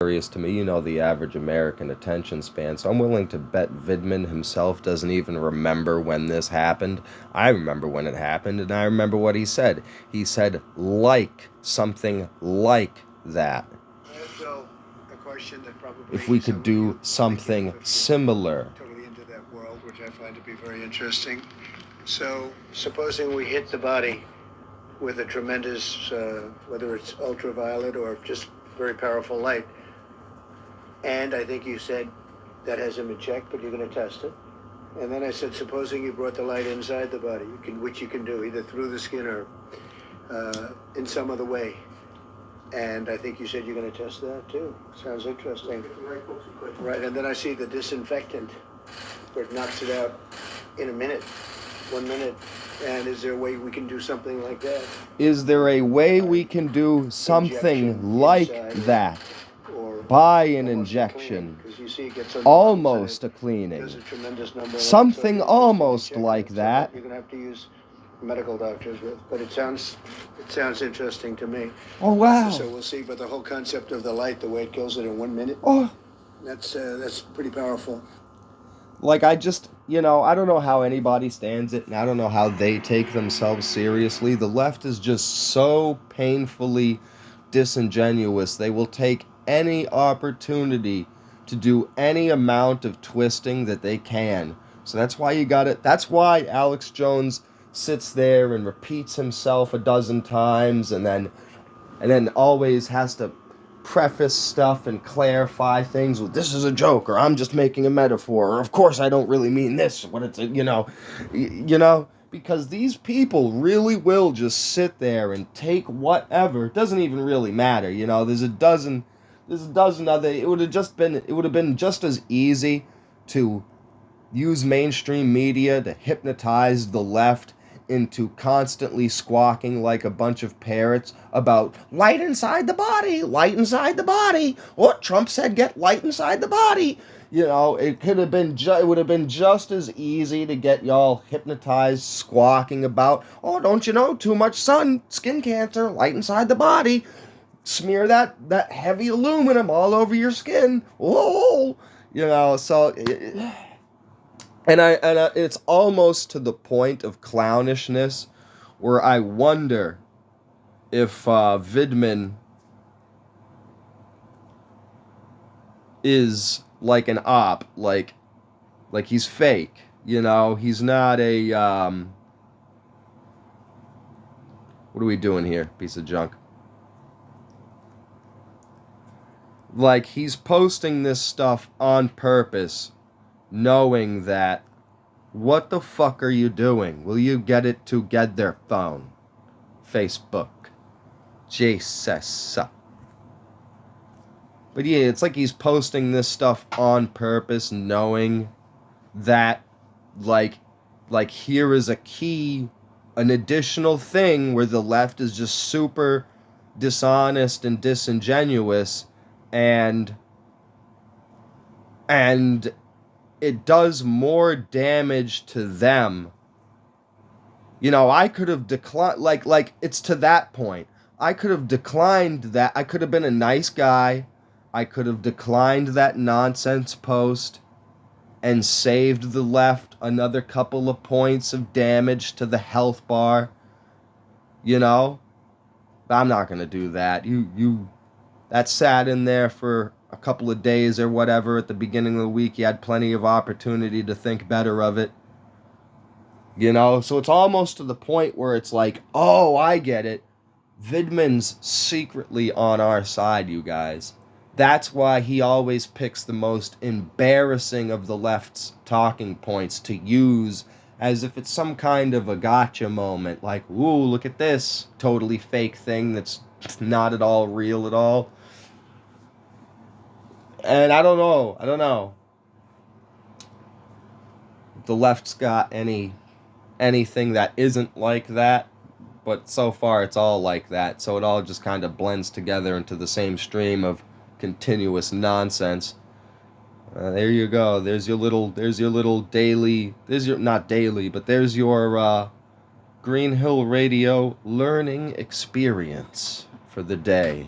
hilarious to me. You know the average American attention span, so I'm willing to bet Vidman himself doesn't even remember when this happened. I remember when it happened, and I remember what he said. He said, like, something like that. Also, a question that probably If we could do something similar. Totally into that world, which I find to be very interesting. So, supposing we hit the body with a tremendous, whether it's ultraviolet or just very powerful light, and I think you said that hasn't been checked, but you're going to test it. And then I said, supposing you brought the light inside the body, which you can do either through the skin or in some other way. And I think you said you're going to test that too. Sounds interesting. Right, and then I see the disinfectant, where it knocks it out in a minute, 1 minute. And is there a way we can do something like that? Is there a way we can do something like that? By an injection, almost a cleaning, something almost like that. You're going to have to use medical doctors with, but it sounds interesting to me. Oh wow! So we'll see, but the whole concept of the light, the way it kills it in 1 minute, that's pretty powerful. Like I just, I don't know how anybody stands it, and I don't know how they take themselves seriously. The left is just so painfully disingenuous. They will take any opportunity to do any amount of twisting that they can. So that's why you got it. That's why Alex Jones sits there and repeats himself a dozen times and then always has to preface stuff and clarify things with, this is a joke, or I'm just making a metaphor, or of course I don't really mean this, what it's, because these people really will just sit there and take whatever. It doesn't even really matter, there's a dozen other. It would have been just as easy to use mainstream media to hypnotize the left into constantly squawking like a bunch of parrots about light inside the body, light inside the body. What Trump said, get light inside the body. It could have been. It would have been just as easy to get y'all hypnotized, squawking about, oh, don't you know, too much sun, skin cancer, light inside the body. Smear that heavy aluminum all over your skin. Oh, so. And it's almost to the point of clownishness where I wonder if Vidman is like an op, like he's fake. He's not a what are we doing here, piece of junk? Like he's posting this stuff on purpose, knowing that, what the fuck are you doing? Will you get it together, phone? Facebook. Jesus. But yeah, it's like he's posting this stuff on purpose, knowing that, like here is a key, an additional thing where the left is just super dishonest and disingenuous, and it does more damage to them. I could have declined, like it's to that point. I could have declined that. I could have been a nice guy. I could have declined that nonsense post and saved the left another couple of points of damage to the health bar. But I'm not going to do that. That sat in there for a couple of days or whatever at the beginning of the week. You had plenty of opportunity to think better of it. So it's almost to the point where it's like, oh, I get it. Vidman's secretly on our side, you guys. That's why he always picks the most embarrassing of the left's talking points to use as if it's some kind of a gotcha moment. Like, ooh, look at this totally fake thing that's not at all real at all. And I don't know if the left's got anything that isn't like that, but so far it's all like that. So it all just kind of blends together into the same stream of continuous nonsense. There you go. There's your little daily. There's your Green Hill Radio learning experience for the day.